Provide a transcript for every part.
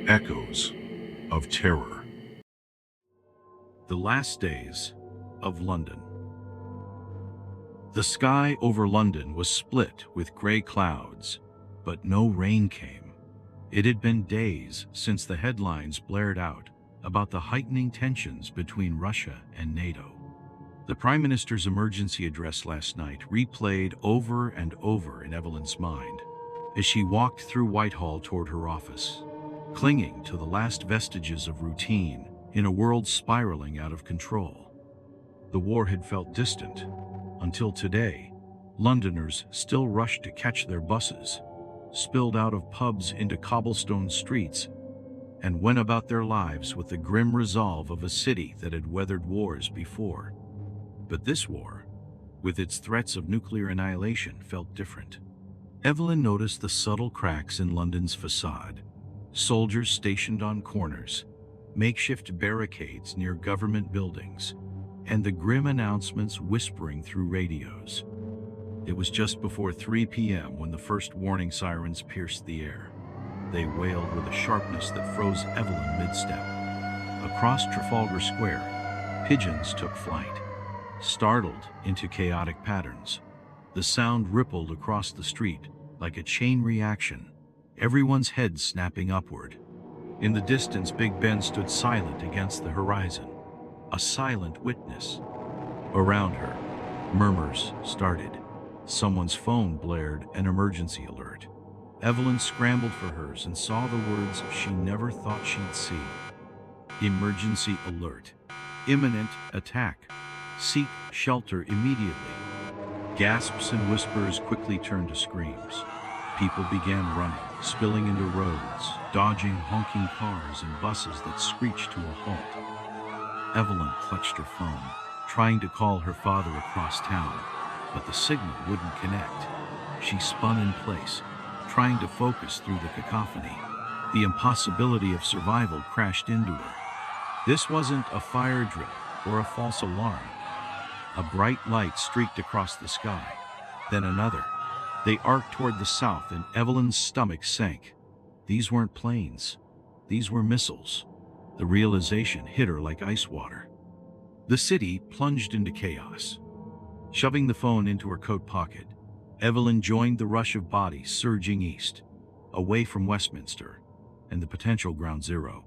Echoes of terror. The last days of London. The sky over London was split with gray clouds, but no rain came. It had been days since the headlines blared out about the heightening tensions between Russia and NATO. The Prime Minister's emergency address last night replayed over and over in Evelyn's mind as she walked through Whitehall toward her office, clinging to the last vestiges of routine in a world spiraling out of control. The war had felt distant until today. Londoners still rushed to catch their buses, spilled out of pubs into cobblestone streets, and went about their lives with the grim resolve of a city that had weathered wars before. But this war, with its threats of nuclear annihilation, felt different. Evelyn noticed the subtle cracks in London's facade, soldiers stationed on corners, makeshift barricades near government buildings, and the grim announcements whispering through radios. It was just before 3 p.m. when the first warning sirens pierced the air. They wailed with a sharpness that froze Evelyn mid-step. Across Trafalgar Square, pigeons took flight, startled into chaotic patterns. The sound rippled across the street like a chain reaction, everyone's head snapping upward. In the distance, Big Ben stood silent against the horizon, a silent witness. Around her, murmurs started. Someone's phone blared an emergency alert. Evelyn scrambled for hers and saw the words she never thought she'd see. Emergency alert. Imminent attack. Seek shelter immediately. Gasps and whispers quickly turned to screams. People began running, spilling into roads, dodging honking cars and buses that screeched to a halt. Evelyn clutched her phone, trying to call her father across town, but the signal wouldn't connect. She spun in place, trying to focus through the cacophony. The impossibility of survival crashed into her. This wasn't a fire drill or a false alarm. A bright light streaked across the sky, then another. They arced toward the south, and Evelyn's stomach sank. These weren't planes. These were missiles. The realization hit her like ice water. The city plunged into chaos. Shoving the phone into her coat pocket, Evelyn joined the rush of bodies surging east, away from Westminster and the potential ground zero.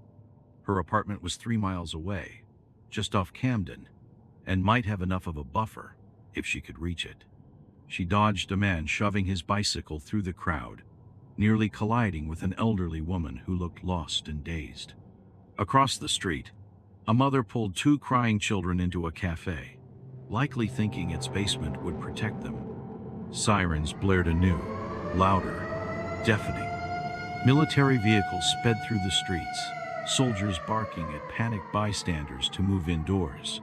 Her apartment was 3 miles away, just off Camden, and might have enough of a buffer if she could reach it. She dodged a man shoving his bicycle through the crowd, nearly colliding with an elderly woman who looked lost and dazed. Across the street, a mother pulled 2 crying children into a cafe, likely thinking its basement would protect them. Sirens blared anew, louder, deafening. Military vehicles sped through the streets, soldiers barking at panicked bystanders to move indoors.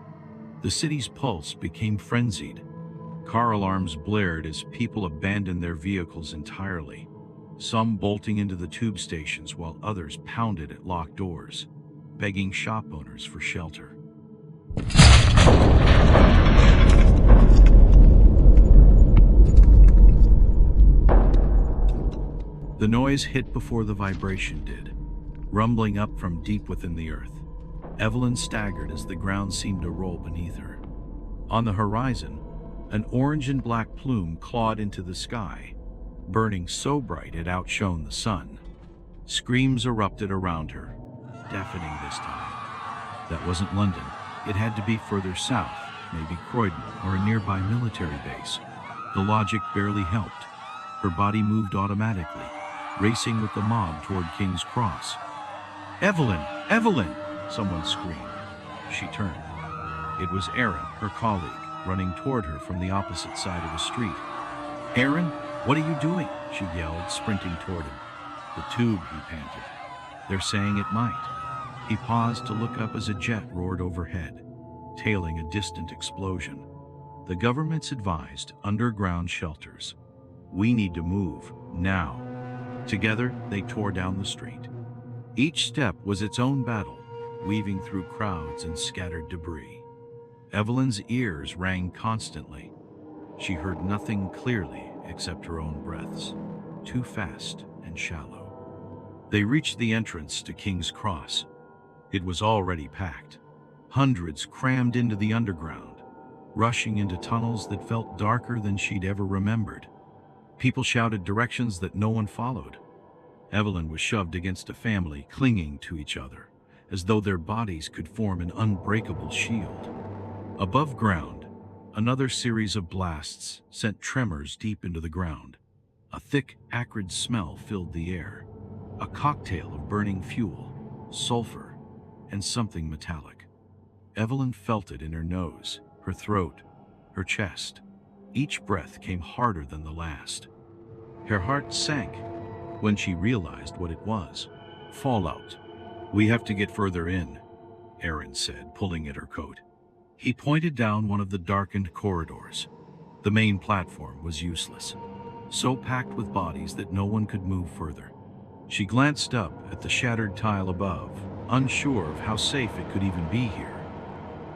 The city's pulse became frenzied. Car alarms blared as people abandoned their vehicles entirely, some bolting into the tube stations while others pounded at locked doors, begging shop owners for shelter. The noise hit before the vibration did, rumbling up from deep within the earth. Evelyn staggered as the ground seemed to roll beneath her. On the horizon, an orange and black plume clawed into the sky, burning so bright it outshone the sun. Screams erupted around her, deafening this time. That wasn't London. It had to be further south, maybe Croydon or a nearby military base. The logic barely helped. Her body moved automatically, racing with the mob toward King's Cross. "Evelyn! Evelyn!" someone screamed. She turned. It was Aaron, her colleague, running toward her from the opposite side of the street. "Aaron, what are you doing?" she yelled, sprinting toward him. "The tube," he panted. "They're saying it might." He paused to look up as a jet roared overhead, tailing a distant explosion. "The government's advised underground shelters. We need to move, now." Together, they tore down the street. Each step was its own battle, weaving through crowds and scattered debris. Evelyn's ears rang constantly. She heard nothing clearly except her own breaths, too fast and shallow. They reached the entrance to King's Cross. It was already packed. Hundreds crammed into the underground, rushing into tunnels that felt darker than she'd ever remembered. People shouted directions that no one followed. Evelyn was shoved against a family clinging to each other, as though their bodies could form an unbreakable shield. Above ground, another series of blasts sent tremors deep into the ground. A thick, acrid smell filled the air, a cocktail of burning fuel, sulfur, and something metallic. Evelyn felt it in her nose, her throat, her chest. Each breath came harder than the last. Her heart sank when she realized what it was. Fallout. "We have to get further in," Aaron said, pulling at her coat. He pointed down one of the darkened corridors. The main platform was useless, so packed with bodies that no one could move further. She glanced up at the shattered tile above, unsure of how safe it could even be here.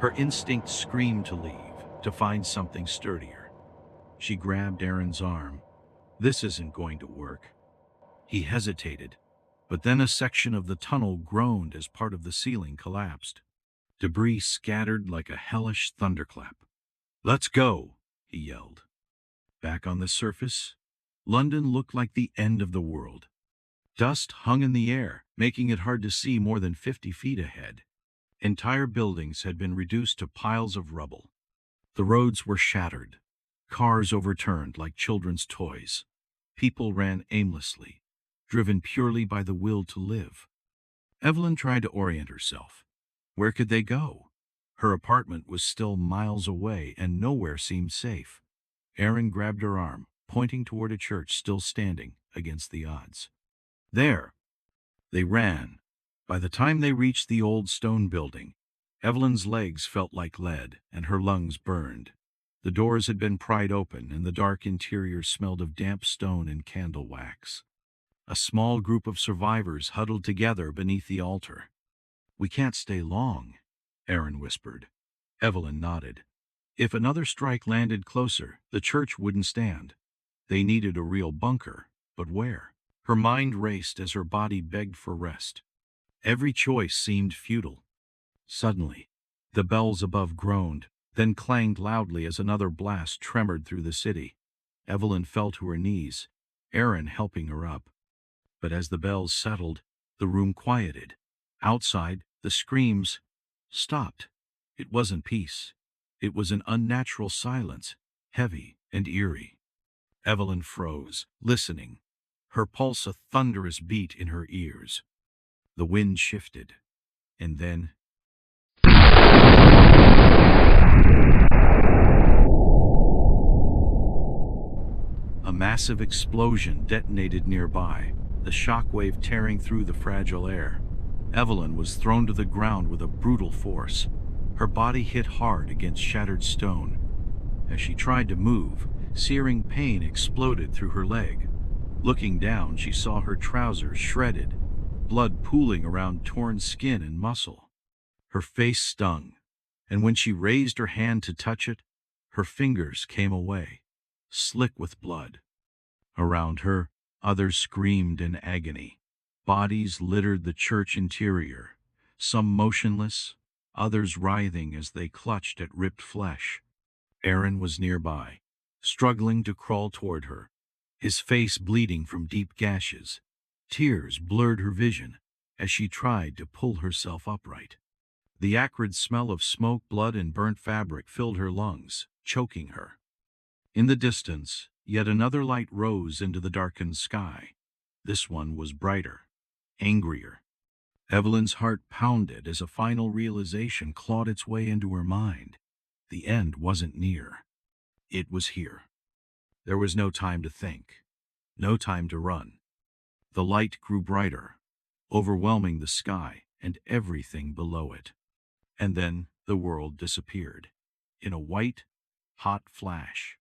Her instinct screamed to leave, to find something sturdier. She grabbed Aaron's arm. "This isn't going to work." He hesitated, but then a section of the tunnel groaned as part of the ceiling collapsed. Debris scattered like a hellish thunderclap. "Let's go," he yelled. Back on the surface, London looked like the end of the world. Dust hung in the air, making it hard to see more than 50 feet ahead. Entire buildings had been reduced to piles of rubble. The roads were shattered, cars overturned like children's toys. People ran aimlessly, driven purely by the will to live. Evelyn tried to orient herself. Where could they go? Her apartment was still miles away, and nowhere seemed safe. Aaron grabbed her arm, pointing toward a church still standing against the odds. There! They ran. By the time they reached the old stone building, Evelyn's legs felt like lead, and her lungs burned. The doors had been pried open, and the dark interior smelled of damp stone and candle wax. A small group of survivors huddled together beneath the altar. "We can't stay long," Aaron whispered. Evelyn nodded. If another strike landed closer, the church wouldn't stand. They needed a real bunker, but where? Her mind raced as her body begged for rest. Every choice seemed futile. Suddenly, the bells above groaned, then clanged loudly as another blast tremored through the city. Evelyn fell to her knees, Aaron helping her up. But as the bells settled, the room quieted. Outside, the screams stopped. It wasn't peace. It was an unnatural silence, heavy and eerie. Evelyn froze, listening, her pulse a thunderous beat in her ears. The wind shifted, and then a massive explosion detonated nearby, the shockwave tearing through the fragile air. Evelyn was thrown to the ground with a brutal force. Her body hit hard against shattered stone. As she tried to move, searing pain exploded through her leg. Looking down, she saw her trousers shredded, blood pooling around torn skin and muscle. Her face stung, and when she raised her hand to touch it, her fingers came away, slick with blood. Around her, others screamed in agony. Bodies littered the church interior, some motionless, others writhing as they clutched at ripped flesh. Aaron was nearby, struggling to crawl toward her, his face bleeding from deep gashes. Tears blurred her vision as she tried to pull herself upright. The acrid smell of smoke, blood, and burnt fabric filled her lungs, choking her. In the distance, yet another light rose into the darkened sky. This one was brighter, angrier. Evelyn's heart pounded as a final realization clawed its way into her mind. The end wasn't near. It was here. There was no time to think, no time to run. The light grew brighter, overwhelming the sky and everything below it. And then the world disappeared in a white, hot flash.